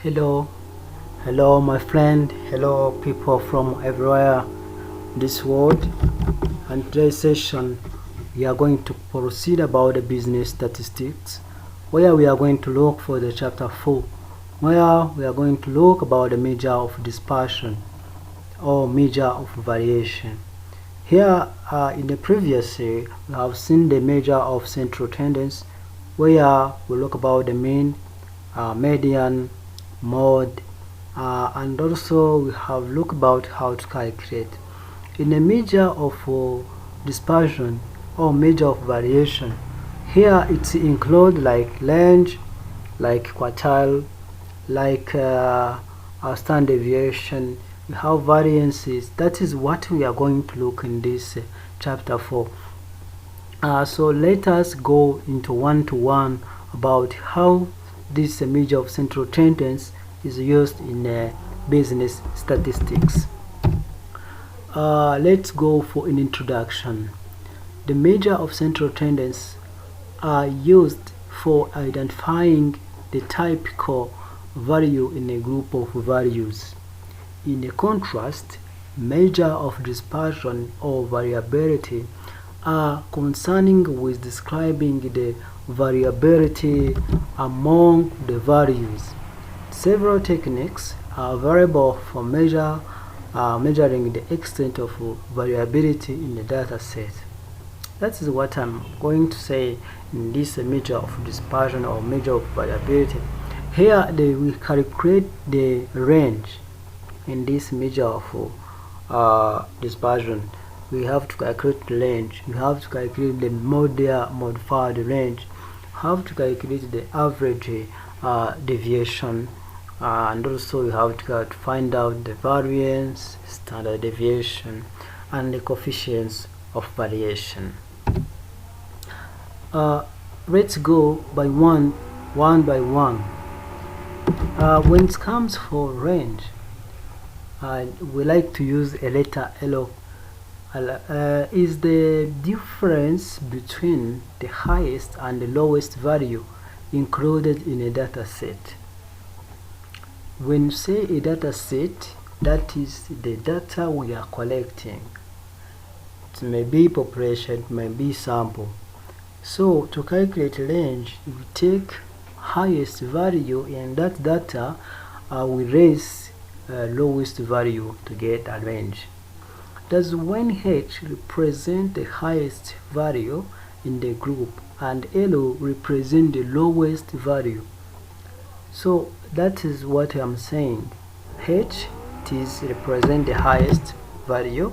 Hello my friend, hello people from everywhere in this world. And today's session we are going to proceed about the business statistics, where we are going to look for the chapter 4, where we are going to look about the measure of dispersion or measure of variation. Here in the previous we have seen the measure of central tendency, where we look about the mean, median, mode, and also we have looked about how to calculate. In a measure of dispersion or measure of variation, here it includes like range, like quartile, like standard deviation. We have variances. That is what we are going to look in this chapter 4. So let us go into one-to-one about how this measure of central tendency is used in business statistics. Let's go for an introduction. The measure of central tendency are used for identifying the typical value in a group of values. In a contrast, measure of dispersion or variability are concerning with describing the variability among the values. Several techniques are available for measuring the extent of variability in the data set. That is what I'm going to say in this measure of dispersion or measure of variability. Here we calculate the range. In this measure of dispersion, we have to calculate the range. We have to calculate the modified range. We have to calculate the average deviation, and also you have to find out the variance, standard deviation, and the coefficients of variation. Let's go by one by one. When it comes for range, we like to use a letter L. Is the difference between the highest and the lowest value included in a data set. When you say a data set, that is the data we are collecting. It may be population, it may be sample. So to calculate range, we take highest value in that data, we raise lowest value to get a range. Thus when H represents the highest value in the group and L represents the lowest value. So that is what I'm saying. H represent the highest value,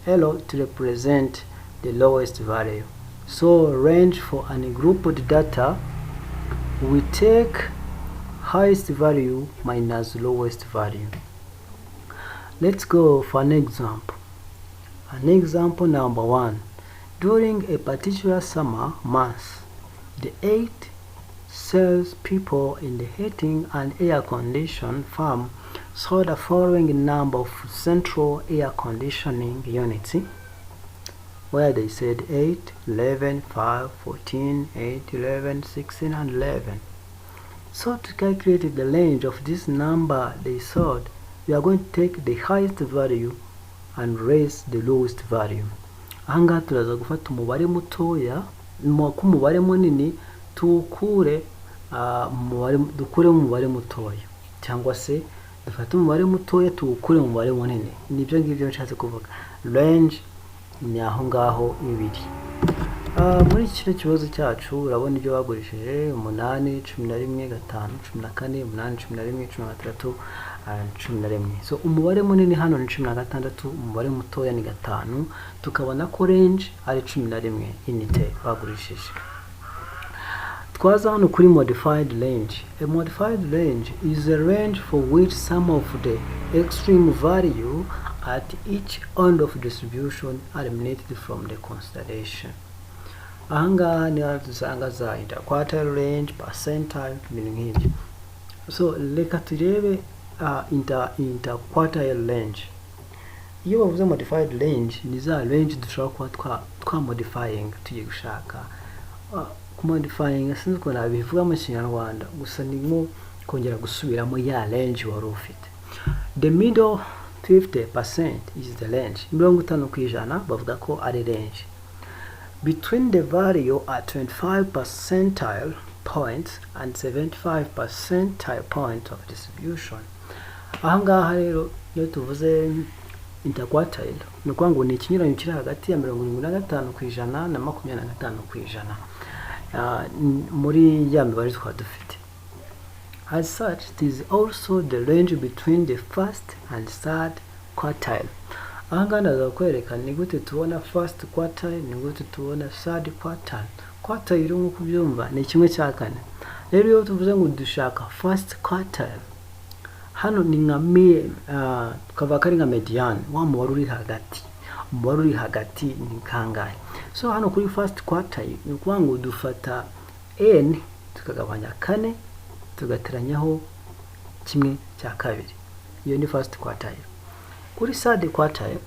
L to represent the lowest value. So range for any grouped data, we take highest value minus lowest value. Let's go for an example. An example number 1. During a particular summer month, the 8 salespeople in the heating and air conditioning firm saw the following number of central air conditioning units, where they said 8, 11, 5, 14, 8, 11, 16, and 11. So to calculate the range of this number they sold, we are going to take the highest value and raise the lowest value. Ahangaha turaza gufata umubare mutoya kumubare munini dukure umubare mutoya, cyangwa se dufate umubare mutoya tuwukure umubare munini. Nibyo ngibyo nshatse kuvuga. Range ni aho ngaho ibiri. Muri kino kibazo cyacu urabona ibyo bagurishije 8, 11, 5, 14, 8, 11, 13, 11. So umubare munini hano ni 16, umubare mutoya ni 5, tukabona ko range ari 11 unite bagurishije. Twaza hano kuri modified range. A modified range is a range for which some of the extreme value at each end of distribution are eliminated from the consideration. Ahangaha ni dusanga za interquartile range, percentile, ibintu nk'ibyo. So reka turebe interquartile range. Iyo bavuze modified range, ni za range dushobora kuba twa modifying tugiye gushaka. Kumodifying sinzi ko nabivuga mu Kinyarwanda, gusa ni nko kongera gusubiramo ya range wari ufite. The middle 50% is the range. 50% bavuga ko ari range. Between the value at 25 percentile points and 75 percentile point of distribution. Ahangaha rero iyo tuvuze interquartile ni ukuvuga ngo ni ikinyuranyo kiri hagati ya 75% na 25% muri ya mibare twaba dufite. As such, it is also the range between the first and third quartile. Ahangaha ndaza kwereka ni gute tubona first quartile, ni gute tubona third quartile. Quartile nk'uko byumva ni kimwe cya kane. Rero iyo tuvuze ngo dushaka first quartile, hano ni nka tukava kari nka median, wa mubare uri hagati. Umubare uri hagati ni kangahe? So hano kuri first quartile ni ukuvuga ngo dufata n tukagabanya kane tugateranyaho kimwe cya kabiri. Iyo ni first quartile. Kuri third quartile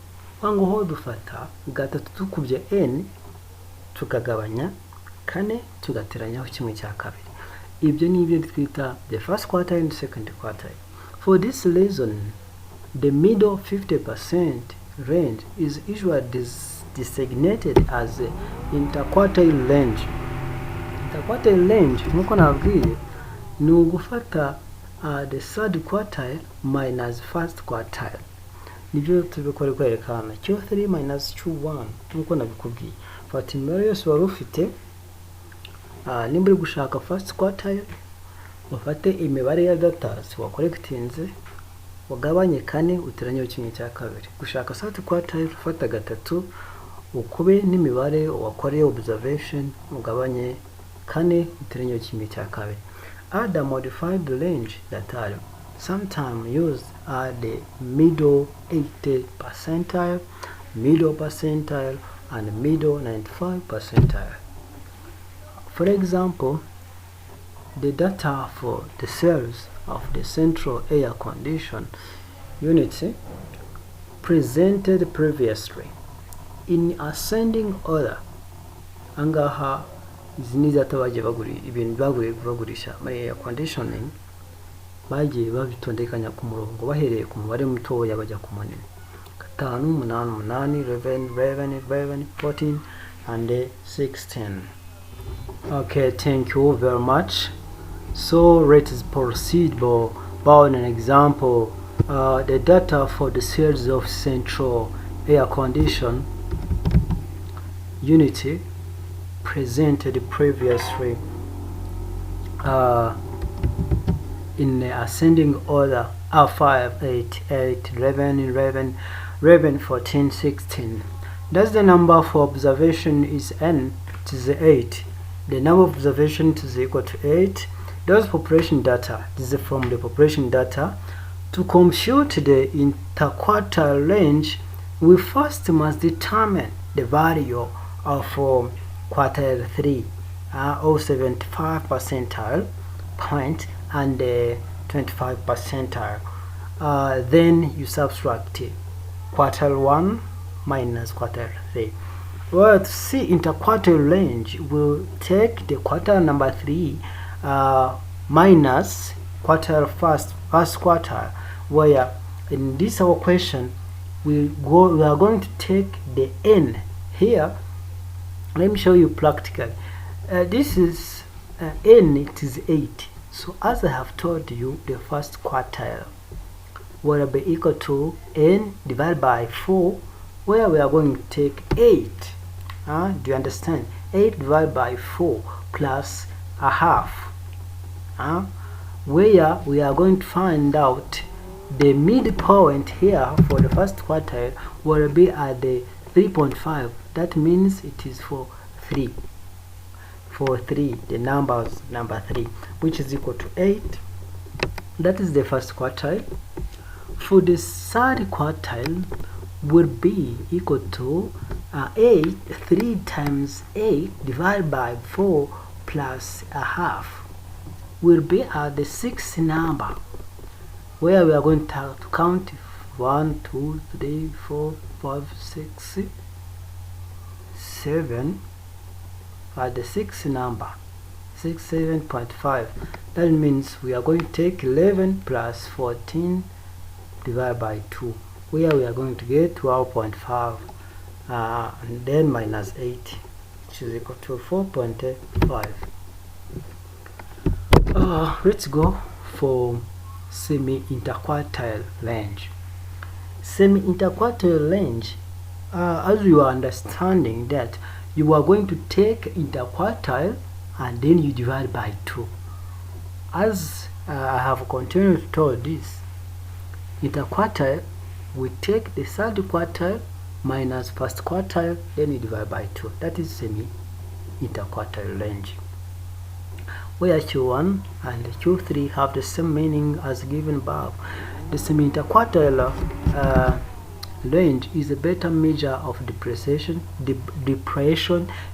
wango ho dufata gatatu tukubye n tukagabanya kane tugateranyaho kimwe cya kabiri. Ibyo ni ibyo twita the first quartile and second quartile. For this reason, the middle 50% range is usually designated as the interquartile range. Interquartile range nkuko nabwiye ni ugufata the third quartile minus first quartile. Nibyo tubikore kwerekana Q3 minus Q1 nkuko nabikubwiye. Fata imibare yose wari ufite, nimba uri gushaka first quartile ufate imibare ya data wakorekitinze ugabanye kane uteranyeho kimwe cya kabiri. Gushaka third quartile ufata gatatu ukube n'imibare wakoreye observation ugabanye kane uteranyeho kimwe cya kabiri. Other modified range that are sometimes used are the middle 80 percentile, middle percentile, and middle 95 percentile. For example, the data for the cells of the central air condition unit presented previously in ascending order. Angaha izi ni data bagiye bagurisha muri air conditioning, bagiye babitondekanya ku murongo bahereye ku mubare mutoya bajya ku munini. 5, 8, 8, 11, 11, 14 and 16. Okay, thank you very much. So let's proceed by an example. The data for the cells of central air condition unit presented previously in ascending order are 5, 8, 8, 11, 11, 11, 14, 16. Thus the number for observation is n, it is 8. The number of observation is equal to 8. Those population data, this is from the population data. To compute the interquartile range, we first must determine the value of quartile 3, or 75 percentile point and 25 percentile. Then you subtract quartile 1 minus quartile 3. Well, to see interquartile range, we'll take the quartile number 3 minus quartile first quartile, where in this our question we are going to take the n here. Let me show you practically. This is n, it is 8. So as I have told you, the first quartile will be equal to n divided by 4, where we are going to take 8. Do you understand? 8 divided by 4 plus a half. Where we are going to find out the midpoint here for the first quartile will be at the 3.5. That means it is for 3. For 3, the number 3, which is equal to 8. That is the first quartile. For the third quartile will be equal to 8. 3 times 8 divided by 4 plus a half will be at the 6th number, where we are going to count 1, 2, 3, 4, 5, 6, 7 at the 6th number. 67.5. That means we are going to take 11 plus 14 divided by 2, where we are going to get 12.5, and then minus 8, which is equal to 4.5. Let's go for semi-interquartile range. Semi-interquartile range, as you are understanding that you are going to take interquartile and then you divide by 2. As I have continued to told this, interquartile, we take the third quartile minus first quartile, then you divide by 2. That is semi-interquartile range, where Q1 and Q3 have the same meaning as given above. The semi-interquartile range is a better measure of depression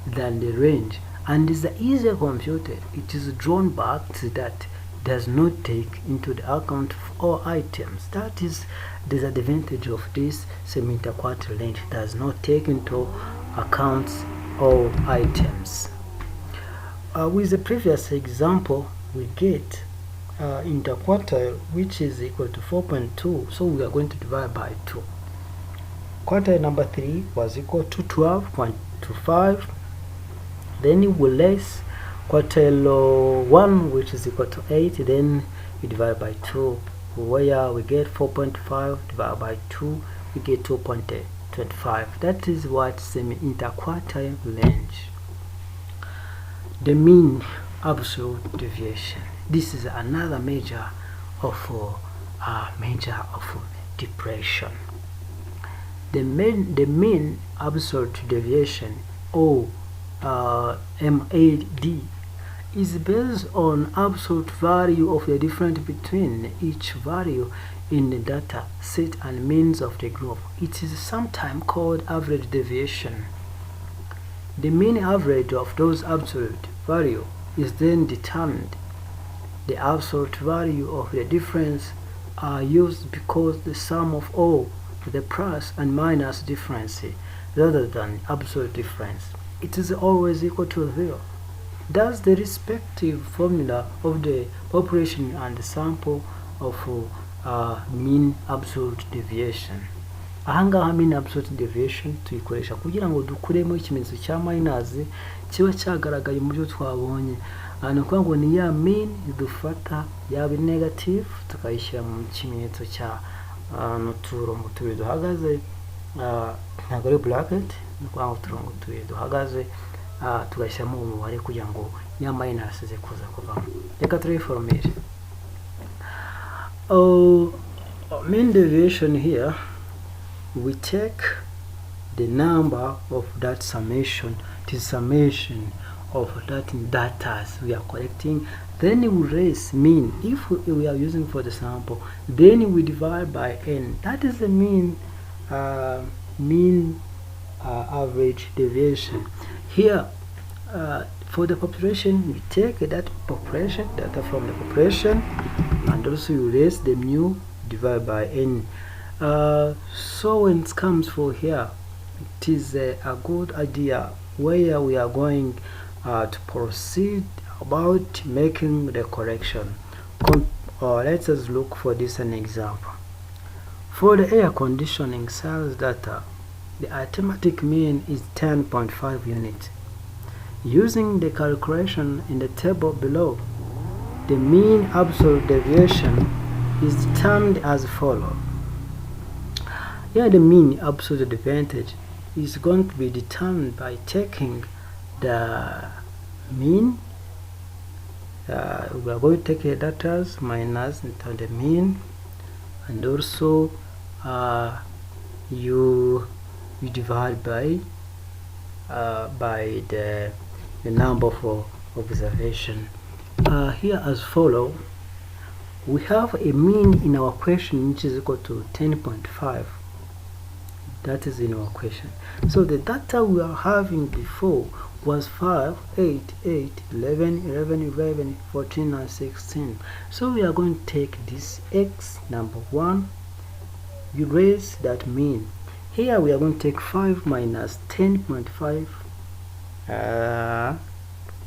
than the range, and is easier computed. It is drawn back that does not take into the account of all items. That is the disadvantage of this semi-interquartile range. It does not take into account all items. With the previous example, we get interquartile, which is equal to 4.2, so we are going to divide by 2. Quartile number 3 was equal to 12.25. Then we will less quartile 1, which is equal to 8, then we divide by 2, where we get 4.5 divided by 2, we get 2.25. That is what semi-interquartile range. The mean absolute deviation. This is another measure of depression. The mean absolute deviation, or MAD, is based on absolute value of the difference between each value in the data set and means of the group. It is sometimes called average deviation. The mean average of those absolute value is then determined. The absolute value of the difference are used because the sum of all the plus and minus difference rather than absolute difference. It is always equal to 0. Thus, the respective formula of the population and the sample of mean absolute deviation. Ahangaha mean absolute deviation tuyikoresha kugira ngo dukuremo ikimenyetso cya minus kiba cyagaragaye mu byo twabonye. Ni ukuvuga ngo ni ya mean dufata yaba negative tukayishyira mu kimenyetso cya n'uturongo tubiri duhagaze, ntabwo ari bracket, ni ukuvuga ngo uturongo tubiri duhagaze tugashyiramo umubare kugira ngo ya minus ze kuza kuvamo. Reka turiformire. Mean deviation here, we take the number of that summation, the summation of that data we are collecting, then we raise mean. If we are using for the sample, then we divide by n. That is the mean average deviation. Here for the population, we take that population data from the population, and also you raise the mu divided by n. So when it comes for here, it is a good idea where we are going to proceed about making the correction. Let us look for this an example. For the air conditioning sales data, the arithmetic mean is 10.5 units. Using the calculation in the table below, the mean absolute deviation is determined as follows. Here the mean absolute advantage is going to be determined by taking the mean. We are going to take the data minus the mean, and also you divide by the number for observation. Here as follow, we have a mean in our question which is equal to 10.5. That is in our question. So the data we are having before was 5, 8, 8, 11, 11, 11, 14, and 16. So we are going to take this x number 1, you raise that mean. Here we are going to take 5 minus 10.5,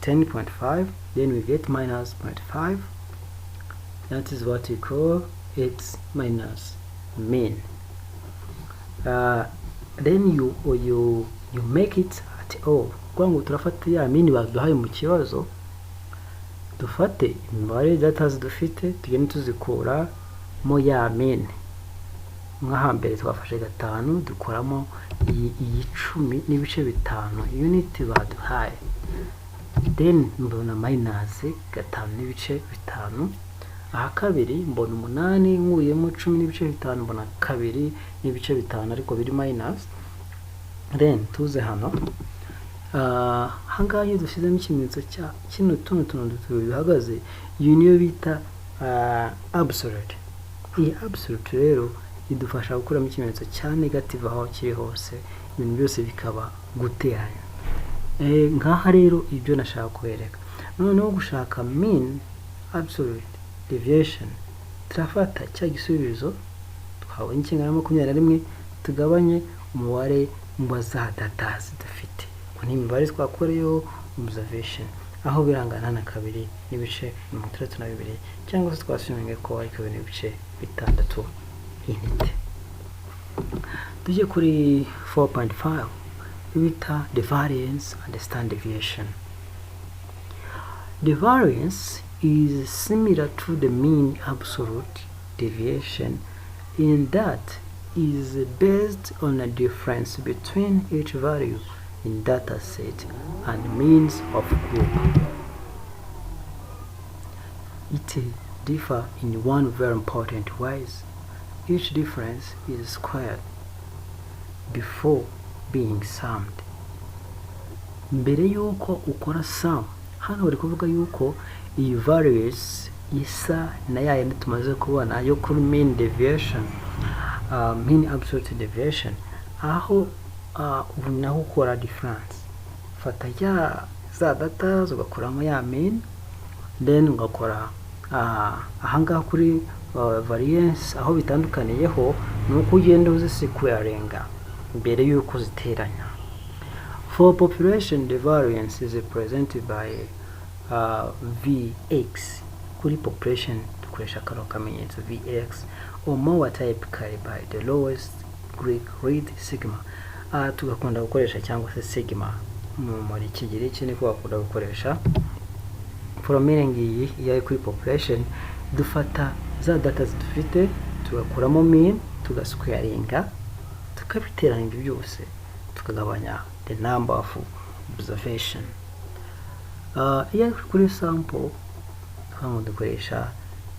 10.5, then we get minus 0.5. That is what we call its minus mean. Then you make it at O. Kwa ngo turafata ya mean baduhaye mu kibazo, dufate imibare data dufite tugende tuzikura mo ya mean. Nk'ahambere twafashe 5 dukoramo iyi 10 n'ibice 5 unit baduhaye, then mbona minus 5 n'ibice 5. Aha kabiri mbona 8 nkuyemo 10 n'ibice 5 mbona 2 n'ibice 5 ariko biri minus. Then tuze hano hangaye dushyizemo ikimenyetso cya kino tuntu bihagaze, iyi niyo bita absolute. Iyi absolute rero idufasha gukuramo ikimenyetso cya negative aho kiri hose, ibintu byose bikaba guteranya. Ngaha rero ibyo nashaka kubereka. Noneho gushaka mean, absolute, deviation, turafata cya gisubizo twabonye kingana 21 tugabanye umubare mu za data dufite. Ni imibare twakoreyeho observation aho birangana na 2 n'ibice 32 cyangwa se twasuminge ko ari 2 n'ibice 6 unit. Tujye kuri 4.5 bita the variance and the standard deviation. The variance is similar to the mean absolute deviation in that is based on a difference between each value in data set and means of group. It differ in one very important ways. Each difference is squared before being summed. Mbere yuko ukora sum, hano bari kuvuga yuko iyi variance isa na ya yindi tumaze kubona yo kuri mean deviation, mean absolute deviation, aho ubu naho ukora difference. Fata ya za data ugakuramo ya mean, then ugakora ahangaha kuri variance aho bitandukaniyeho nuko ugenda uzisquaringa mbere yuko ziteranya. For population, the variance is represented by Vx. Kuri population dukoresha kano kamenyetso Vx, or more typically by the lowest Greek read sigma. Tugakunda gukoresha cyangwa se sigma muri Kigiriki niko bakunda gukoresha. For meaning iyi ya kuri population dufata za data dufite tugakuramo mean tugasquaringa tukabiteranya byose tukagabanya the number of observation. Iya kuri sample twamo dukoresha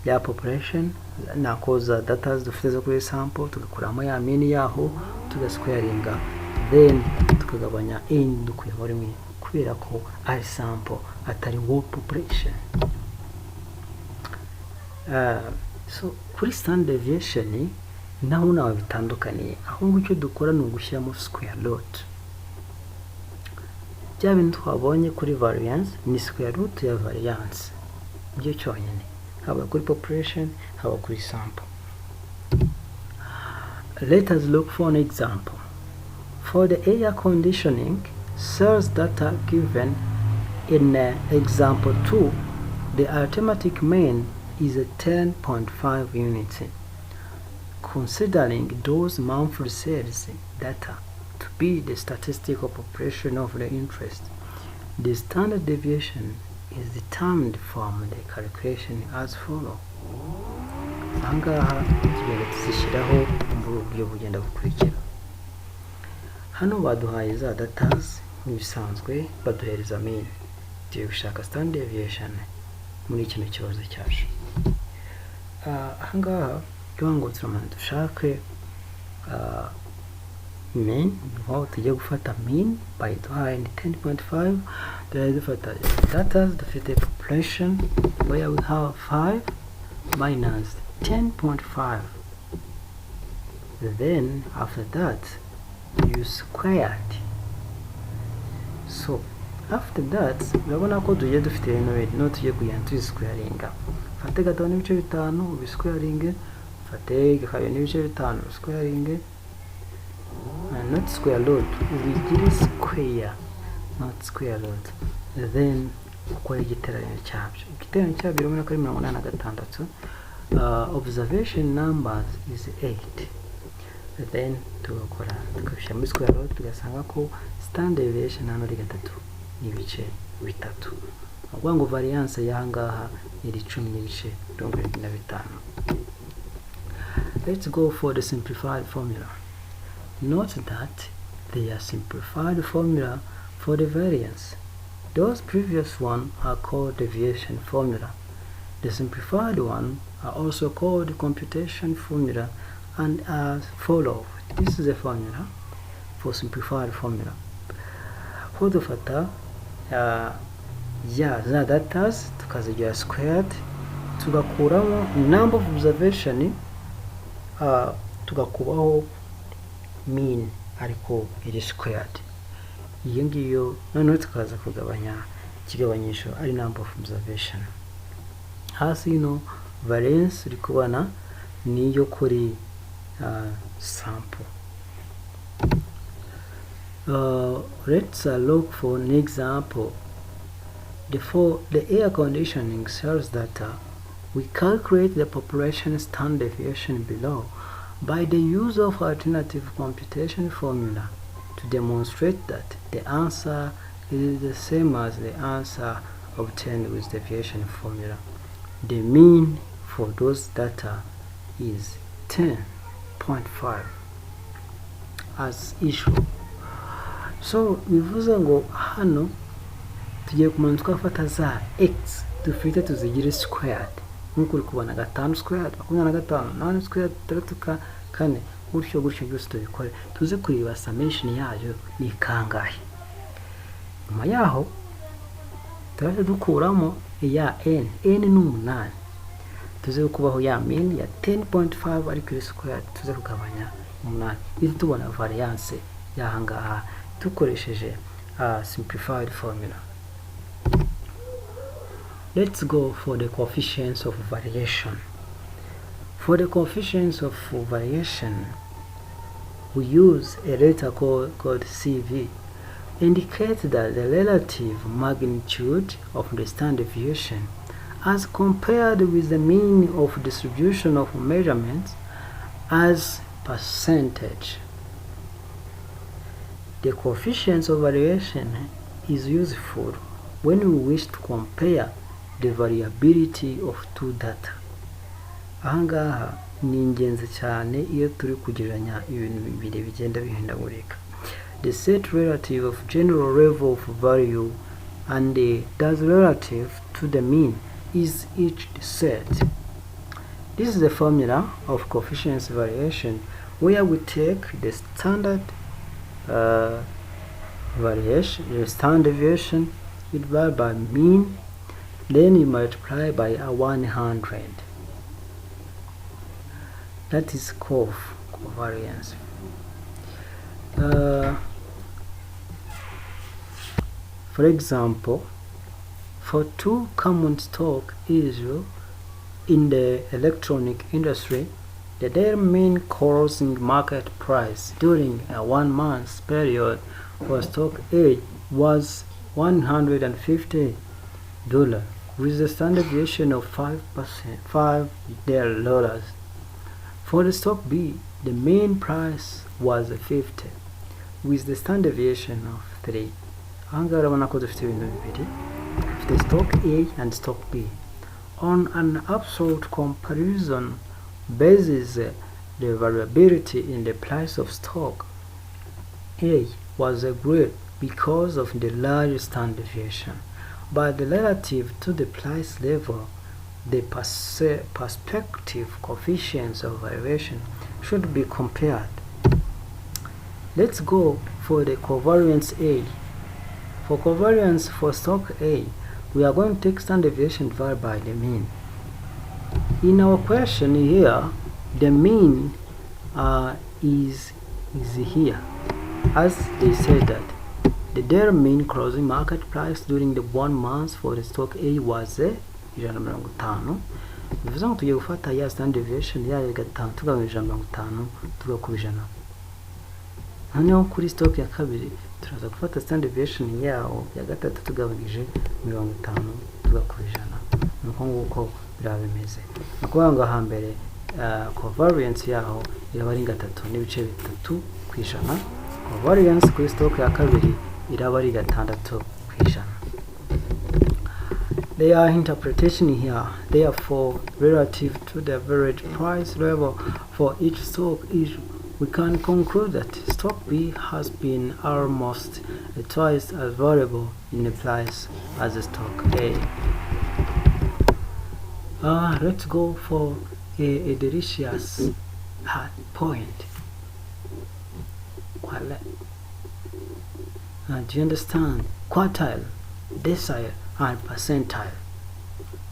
ya population nako za data dufite zo kuri sample tugakuramo ya mean yaho tugasquaringa, then tukagabanya n dukuyemo rimwe kubera ko ari sample atari whole population. So kuri standard deviation naho nawe bitandukaniye, aho ngicyo dukora ni ugushyiramo square root. Bya bintu twabonye kuri variance ni square root ya variance byo cyonyine, haba kuri population haba kuri sample. Let us look for an example. For the air conditioning cells data given in example 2, the arithmetic mean is a 10.5 units. Considering those monthly sales data to be the statistical population of the interest, the standard deviation is determined from the calculation as follows. Ahangaha tugenda tuzishyiraho muri uburyo bugenda bukurikira. Hano baduhaye za datas nk'ibisanzwe baduhereza mean, tugiye gushaka standard deviation muri kino kibazo cyacu. Ahangaha ngo turamana dushake mean, aho tugiye gufata mean bayiduhaye ni 10.5, tugiye dufata data dufite population where we have 5 minus 10.5, then after that you squared. So after that urabona ko tugiye dufite no tugiye kugenda tuzisquaringa. Fate 5 n'ibice 5 ubisquaringe, fate 2 n'ibice 5 ubisquaringe, not square root, we did square, not square root. Then gukora igiteranyo cyabyo. Igiteranyo cyabyo urabona ko ari 86. Observation numbers is 8. Then tugakora tukabishyira muri square root tugasanga ko standard deviation hano ari 3 n'ibice 3. Ubwo ngo variance y'ahangaha iri 10 n'ibice 25. Let's go for the simplified formula. Note that they are simplified formula for the variance. Those previous ones are called deviation formula. The simplified one are also called computation formula and as follows. This is a formula for simplified formula. For the fata za datas tukazigira squared tugakuramo number of observation tugakubaho mean ariko iri squared. Iyo ngiyo noneho tukaza kugabanya ikigabanyisho ari number of observation. Hasi variance uri kubona niyo kuri sample. Let's look for an example. The air conditioning cells data, we calculate the population standard deviation below by the use of alternative computation formula to demonstrate that the answer is the same as the answer obtained with deviation formula. The mean for those data is 10.5 as usual. So bivuze ngo hano tugiye kumanza twafata za x dufite tuzigire squared nkuko uri kubona 5 squared 25 8 squared 3 4 gutyo byose tubikore tuze kureba summation yayo ni kangahe. Nyuma yaho turaje dukuramo ya n ni 8 tuze kubaho ya mean ya 10.5 ariko squared tuze kugabanya 8 izi tubona variance yahangaha tukoresheje simplified formula. Let's go for the coefficients of variation. For the coefficients of variation, we use a letter called CV. Indicate that the relative magnitude of the standard deviation as compared with the mean of distribution of measurements as percentage. The coefficients of variation is useful when we wish to compare the variability of two data. Ahangaha ni ingenzi cyane iyo turi kugereranya ibintu bibiri bigenda bihindagurika. The set relative of general level of value and the does relative to the mean is each set. This is the formula of coefficients variation where we take the standard variation, the standard deviation divided by mean, then you multiply by 100. That is covariance. For example, for two common stock issue in the electronic industry, their mean closing market price during a 1 month period for stock A was $150 with the standard deviation of $5. For the stock B, the mean price was 50 with the standard deviation of 3. Ahangaha urabona ko dufite ibintu bibiri, dufite stock A and stock B. On an absolute comparison basis, the variability in the price of stock A was great because of the large standard deviation, but relative to the price level, the perspective coefficients of variation should be compared. Let's go for the covariance A. For covariance for stock A, we are going to take standard deviation divided by the mean. In our question here, the mean is here, as they said that their mean closing market price during the 1 month for the stock A was 150. bivuze ngo tugiye gufata ya standard deviation yayo 5 tugabanya 150 tugakuba 100. noneho kuri stock ya kabiri turaza gufata standard deviation yawo ya gatatu tugabanyije 50 tugakora 100. nuko nguko biraba bimeze. Nukuvuga ngo hambere variance yaho iraba ari 3 n'ibice 3 kw'ijana. Variance kuri stock ya kabiri iraba ari 6 kw'ijana. There are interpretation here. Therefore, relative to the average price level for each stock, we can conclude that stock B has been almost twice as valuable in the price as the stock A. Let's go for a delicious point. Do you understand? Quartile, decile, and percentile.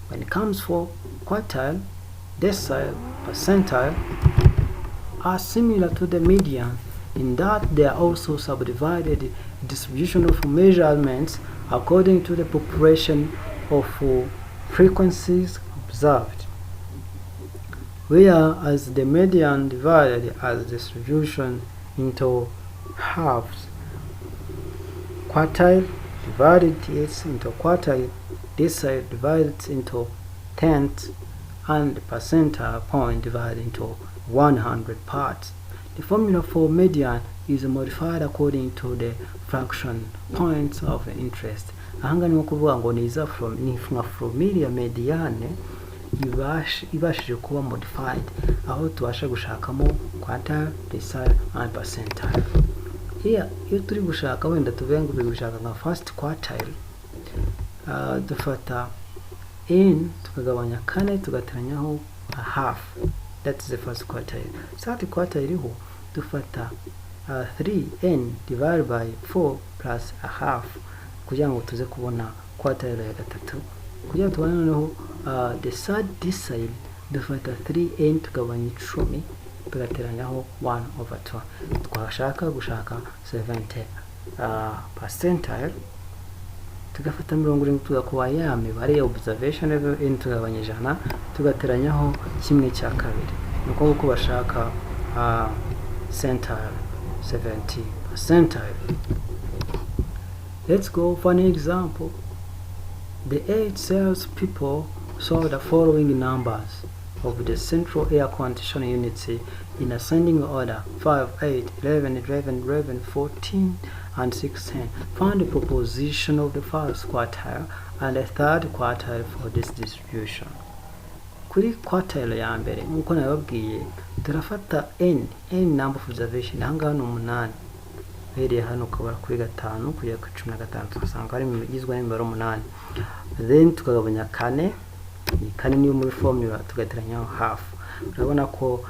When it comes for quartile, decile, percentile are similar to the median in that they are also subdivided distribution of measurements according to the population of frequencies observed, whereas the median divided as distribution into halves. Quartile divided it into quartile, decile divided into tenths, and the percentile point divided into 100 parts. The formula for median is modified according to the fraction points of interest. Ahanga ni kuvuga ngo niza from mediane ibashije kuba modified aho tubasha gushakamo quartile, decile, and percentile. Here iyo turi gushaka wenda tuvuga ngo gushaka nka first quartile, dufata n tukagabanya 4 tugateranyaho a half. That's the first quartile. Second quartile iriho dufata 3n divided by 4 plus a half kugira ngo tuze kubona quartile ya gatatu. Kugira tubone noneho the third decile dufata 3n tugabanya 10 tugateranyaho 1/2. Twashaka gushaka 70 percentile tugafata 70 tugakuba ya mibare ya observation n tugabanya 100 tugateranyaho 1/2. nuko uko bashaka centile 70 percentile. Let's go for an example. The 8 salespeople saw the following numbers of the central air quantitation units in ascending order: 5, 8, 11, 11, 11, 14, and 16. Find the proposition of the first quartile and the third quartile for this distribution. Kuri quartile ya mbere nkuko nababwiye turafata n number of observation hanga no 8 bere hano kabara kuri 5 kujya ku 15 tukasanga ari igizwe n'imibare 8. Then tukagabanya 4 niyo muri formula tugateranyaho half. Urabona ko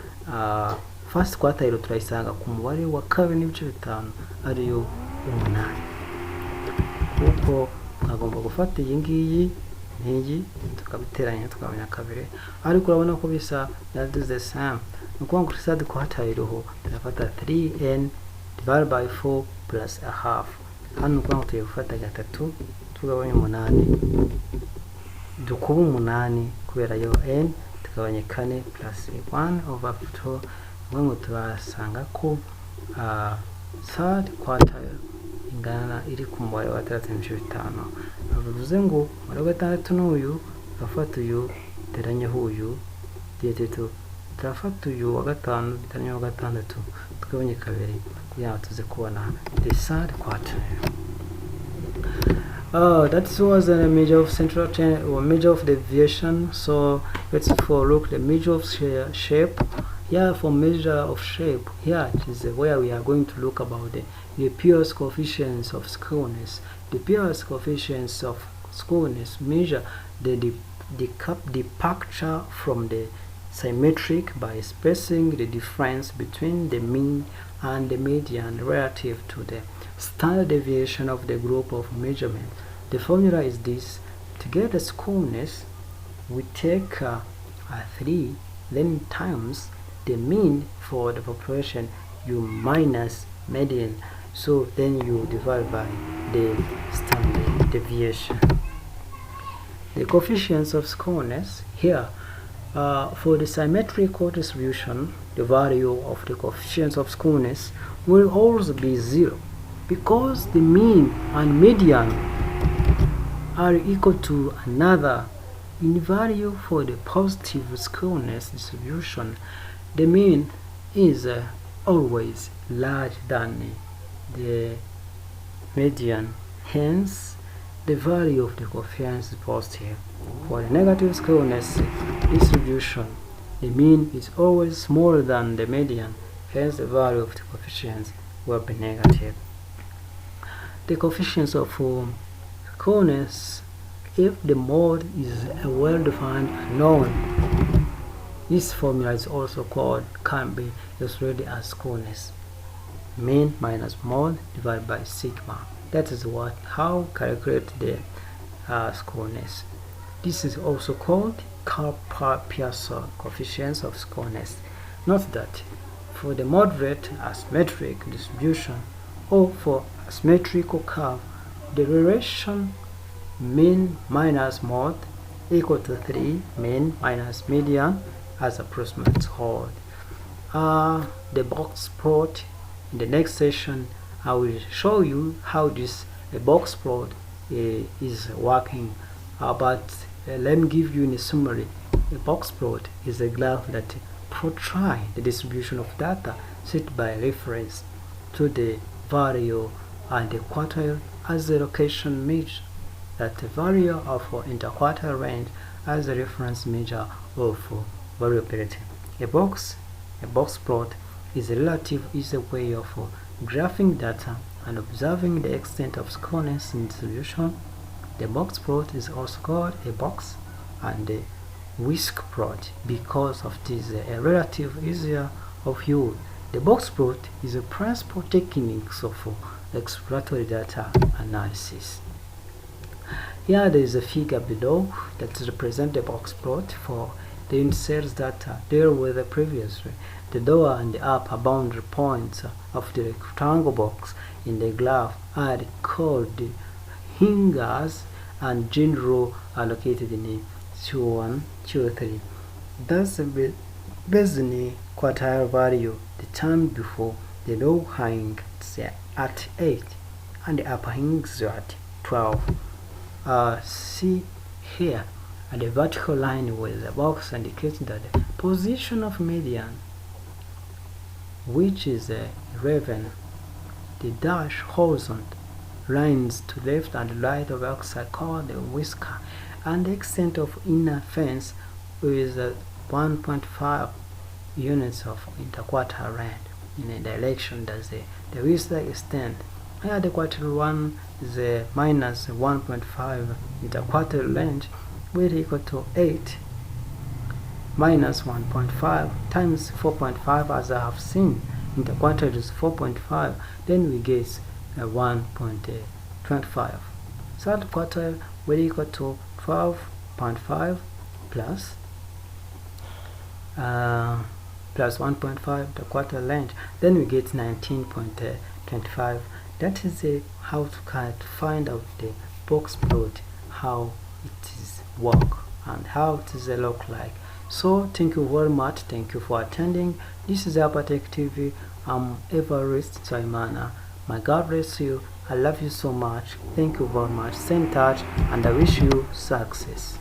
first quartile turayisanga ku mubare wa 2.5 ariyo 8. Uko twagomba gufata iyi ngiyi n'iyi tukabiteranya tukabanya 2, ariko urabona ko bisa that is the same. Nuko ngo third quartile ho turafata 3n divided by 4 plus a half. Hano kwa tugiye gufata 3 tugabanya 8 dukuba 8 kubera yo n tukabanya 4 plus 1/2. Ngo turasanga ko third quartile ingana iri ku mubare wa 3.5. Bivuze ngo muri 6 n'uyu gafata uyu teranyaho uyu dieteto turafata uyu wa 5 teranyaho 6 tukabanya 2 kugira tuze kubona the third quartile. That was a measure of central or measure of deviation. So let's look the measure of shape. Here for measure of shape, here is where we are going to look about the Pierce coefficients of skewness. The Pierce coefficients of skewness measure the departure from the symmetric by expressing the difference between the mean and the median relative to the standard deviation of the group of measurement. The formula is this: to get the skewness, we take 3, then times the mean for the population, you minus median, so then you divide by the standard deviation. The coefficients of skewness here For the symmetrical distribution, the value of the coefficients of skewness will always be 0 because the mean and median are equal to another. In value for the positive skewness distribution, the mean is always larger than the median. Hence, the value of the coefficients is positive. For the negative skewness distribution, the mean is always smaller than the median. Hence, the value of the coefficients will be negative. The coefficients of skewness, if the mode is a well-defined unknown, this formula is also can be illustrated as skewness. Mean minus mode divided by sigma. That is how calculate the skewness. This is also called Pearson coefficients of skewness. Note that for the moderate asymmetric distribution or for a symmetrical curve, the relation mean minus mode equal to 3 mean minus median as approximate hold. The box plot. In the next session, I will show you how this box plot is working. But let me give you in a summary. A box plot is a graph that portrays the distribution of data set by reference to the value and the quartile as the location measure, that the value of interquartile range as a reference measure of variability. A box plot is a relative easy way of graphing data and observing the extent of skewness in distribution. The box plot is also called a box and a whisk plot because of this relative easier of use. The box plot is a principal technique of exploratory data analysis. Here there is a figure below that represents the box plot for the unit cells data deal with the previously. The lower and the upper boundary points of the rectangle box in the graph are called the hingers and generally are located in Q1, Q3. Thus, based on the quartile value determined before, the low hinges are at 8 and the upper hinges are at 12. See here, and the vertical line with the box indicates that the position of median, which is 11, the dash horizontal lines to left and right of x are called the whisker, and the extent of inner fence is 1.5 units of interquartile range in a direction that the whisker extent. Here the quartile 1 is minus 1.5 interquartile range, will equal to 8 minus 1.5 times 4.5, as I have seen. Interquartile is 4.5, then we get 1.25. Third quartile will equal to 12.5 plus 1.5 the quartile length, then we get 19.25. That is how to find out the box plot, how it is work and how it is look like. So thank you very much. Thank you for attending. This is Abatech TV. I'm Everest Saimana. My God bless you. I love you so much. Thank you very much. Stay in touch and I wish you success.